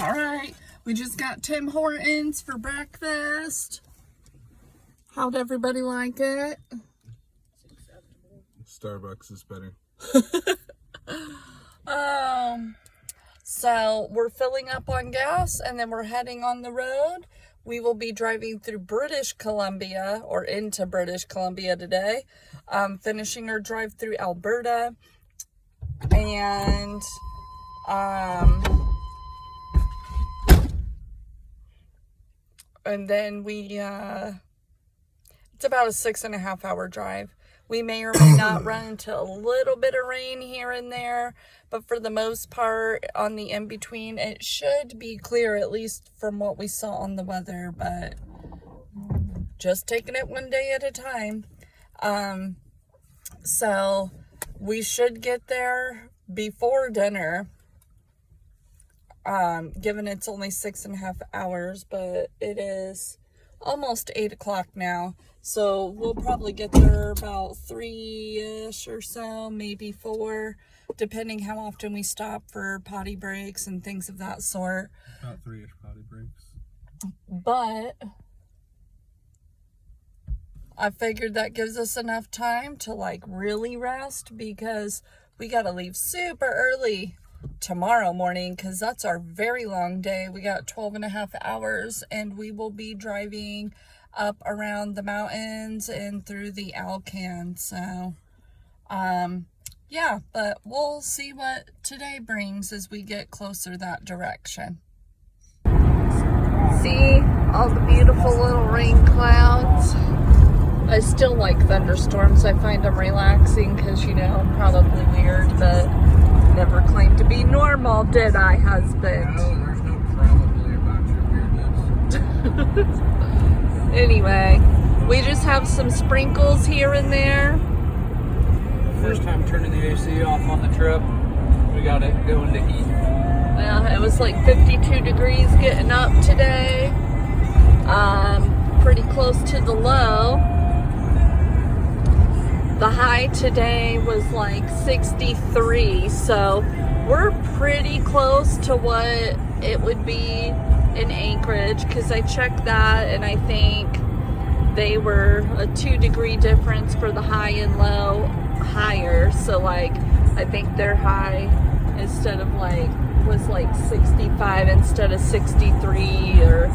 All right, we just got Tim Hortons for breakfast. How'd everybody like it? Starbucks is better. So we're filling up on gas and then we're heading on the road. We will be driving through British Columbia or into British Columbia today, finishing our drive through Alberta, and then it's about a 6.5 hour drive. We may or may not run into a little bit of rain here and there, but for the most part, on the in-between, it should be clear, at least from what we saw on the weather, but just taking it one day at a time. So we should get there before dinner, given it's only 6.5 hours, but it is almost 8 o'clock now. So we'll probably get there about 3-ish or so, maybe 4, depending how often we stop for potty breaks and things of that sort. About 3-ish potty breaks. But I figured that gives us enough time to like really rest, because we got to leave super early tomorrow morning, because that's our very long day. We got 12.5 hours and we will be driving up around the mountains and through the Alcan. So yeah, but we'll see what today brings as we get closer that direction. See all the beautiful little rain clouds. I still like thunderstorms. I find them relaxing because, you know, I'm probably weird, but never claimed to be normal, did I, husband? No, there's no probably about your weirdness. Anyway, we just have some sprinkles here and there. First time turning the AC off on the trip. We got it going to heat. Yeah, it was like 52 degrees getting up today. Pretty close to the low. The high today was like 63, so we're pretty close to what it would be in Anchorage, because I checked that and I think they were a 2-degree difference for the high and low higher. So like I think their high instead of like was like 65 instead of 63 or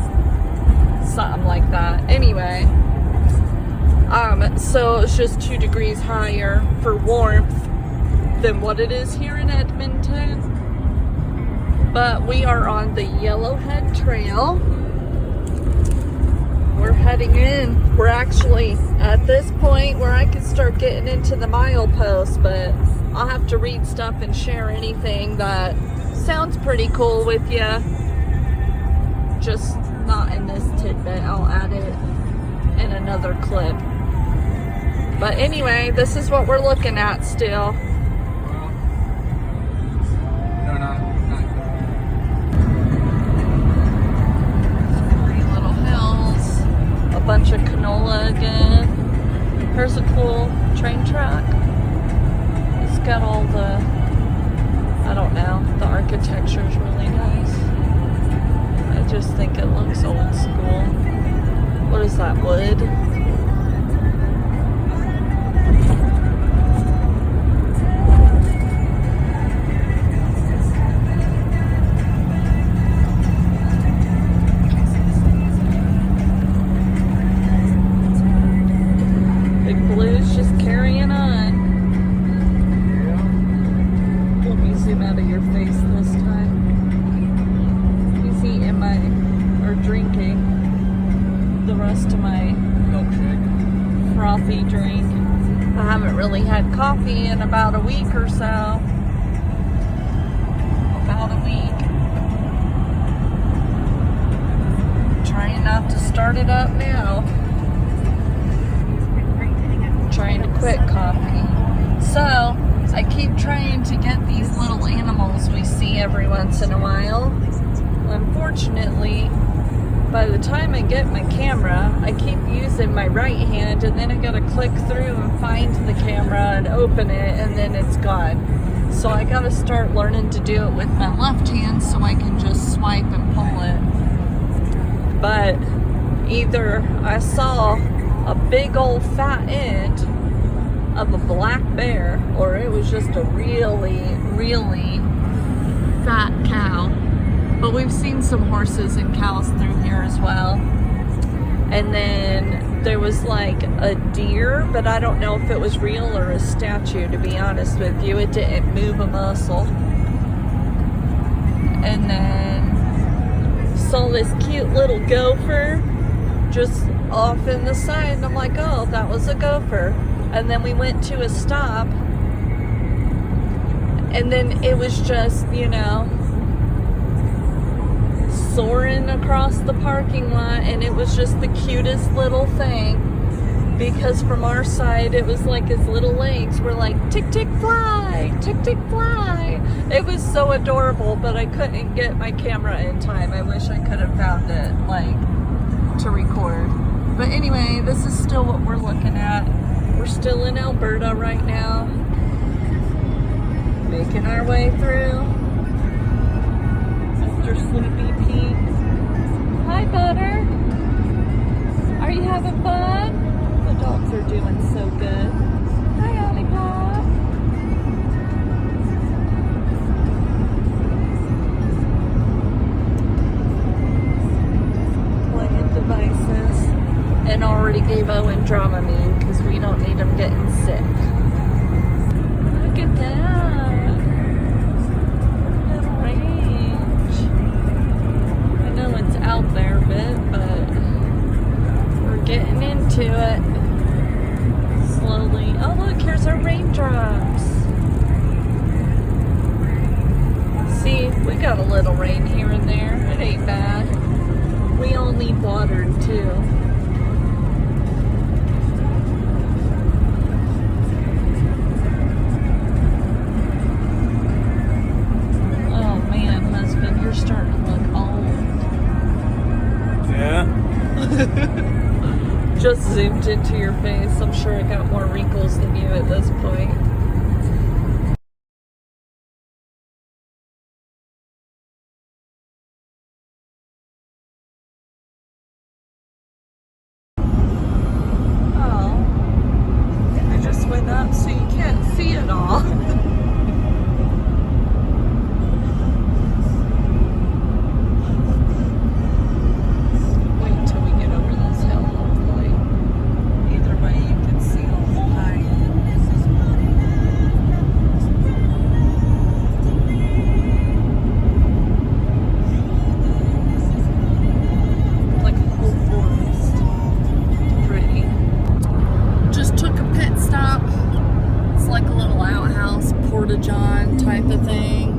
something like that. Anyway, so it's just 2 degrees higher for warmth than what it is here in Edmonton. But we are on the Yellowhead Trail. We're heading in. We're actually at this point where I could start getting into the milepost, but I'll have to read stuff and share anything that sounds pretty cool with you. Just not in this tidbit. I'll add it in another clip. But anyway, this is what we're looking at still. Bunch of canola again. Here's a cool train track. It's got all the, I don't know, the architecture is really nice. I just think it looks old school. What is that, wood? Drink. I haven't really had coffee in about a week or so. About a week. Trying not to start it up now. Trying to quit coffee. So, I keep trying to get these little animals we see every once in a while. Unfortunately, by the time I get my camera, I keep using my right hand, and then I gotta click through and find the camera and open it, and then it's gone. So I gotta start learning to do it with my left hand so I can just swipe and either I saw a big old fat end of a black bear, or it was just a really, really fat cow. But we've seen some horses and cows through here as well. And then there was like a deer, but I don't know if it was real or a statue, to be honest with you. It didn't move a muscle. And then saw this cute little gopher just off in the side, and I'm like, oh, that was a gopher. And then we went to a stop, and then it was just, you know, soaring across the parking lot, and it was just the cutest little thing, because from our side it was like his little legs were like tick tick fly, tick tick fly. It was so adorable, but I couldn't get my camera in time. I wish I could have found it like to record. But anyway, this is still what we're looking at. We're still in Alberta right now, making our way through. Mr. Sleepy Pete. Hi, Butter. Are you having fun? The dogs are doing so good. Hi, Ollie Pop. Playing devices. And already gave Owen Dramamine because we don't need him getting sick. Look at that. Little range. I know it's out there a bit, but we're getting into it slowly. Oh, look, here's our raindrops. See, we got a little rain here and there. It ain't bad. We all need watered too. Starting to look old. Yeah. Just zoomed into your face. I'm sure I got more wrinkles than you at this point. Oh. I just went up so you can't see it all. John type of thing.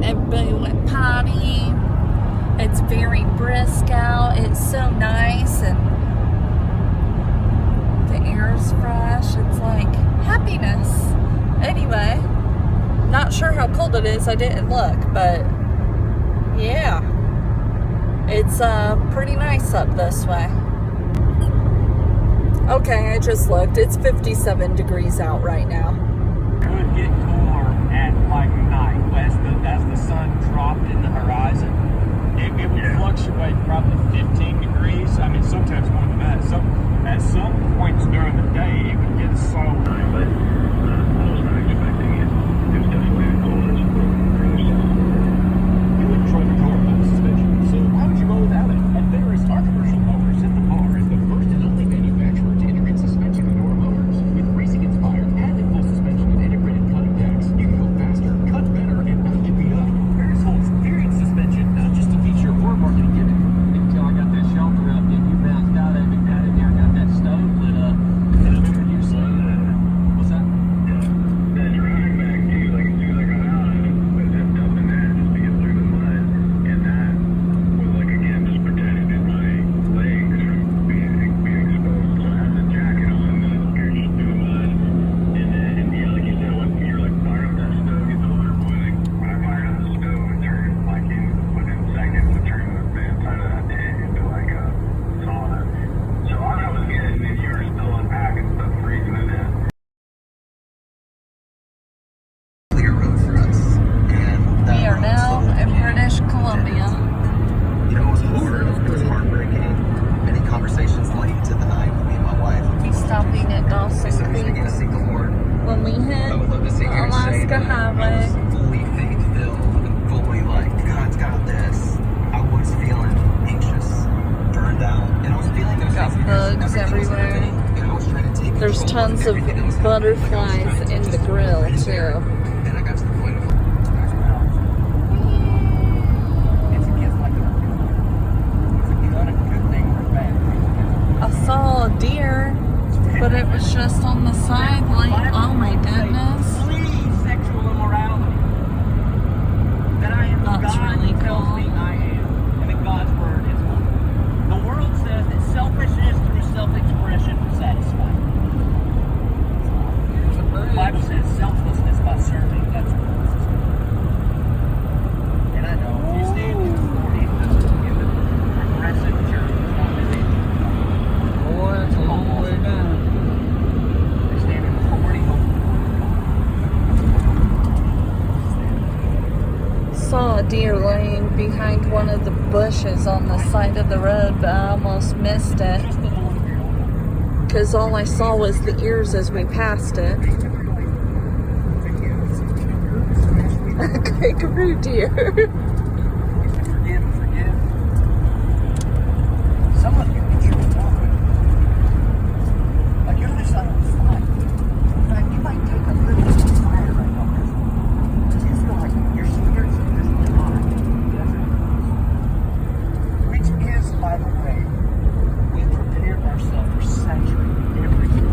Everybody went potty. It's very brisk out. It's so nice, and the air's fresh. It's like happiness. Anyway, not sure how cold it is. I didn't look, but yeah, it's pretty nice up this way. Okay, I just looked. It's 57 degrees out right now. Could get cooler at like night as the sun dropped in the horizon. It would fluctuate probably 15 degrees. I mean, sometimes more than that. So at some points during the day, it would get so high. But I was not expecting it. It was definitely a cold. You would try to car with suspension. So why would you go without it? And there is our commercial motors at the bar is the first and only manufacturer to integrate suspension into our motors with racing-inspired patented full suspension and integrated cutting decks. You can go faster, cut better, and not get beat up. Paris holds tons of butterflies in the grill too. And I got to the point of It's a gift like it's a good thing or bad. I saw a deer, but it was just on the side, like, oh my goodness. Flee sexual immorality. That I am That's God really tells cool. me I am, and that God's word is one. The world says that selfishness through self-expression will satisfy. The Bible says selflessness by serving. That's what it is. And I know if you stand in authority in the progressive church, it's not that they Boy, it's a long way down. stand in authority over the Saw a deer laying behind one of the bushes on the side of the road, but I almost missed it just the Lord of your life. because all I saw was the ears as we passed it. A kangaroo deer. Forgive. Some of you get your walk. Like you're on the side of the fire. Like you might take a little bit of fire right now. You feel like your spirits are just hot in the desert. Which is, by the way, we prepare ourselves for saturating everything.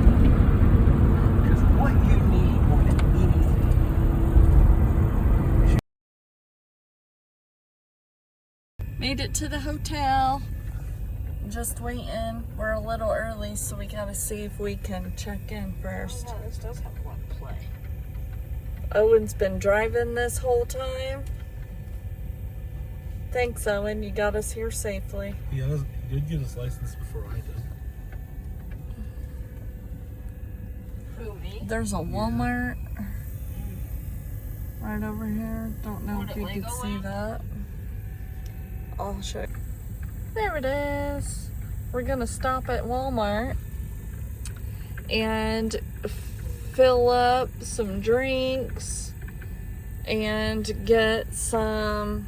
Because what you need more than anything. Made it to the hotel. Just waiting. We're a little early, so we gotta see if we can check in first. Oh, this does have a lot of play. Owen's been driving this whole time. Thanks, Owen. You got us here safely. he did get his license before I did. Who, me? There's a Walmart right over here. Don't know if you can see that. I'll show you. There it is. We're gonna stop at Walmart and fill up some drinks and get some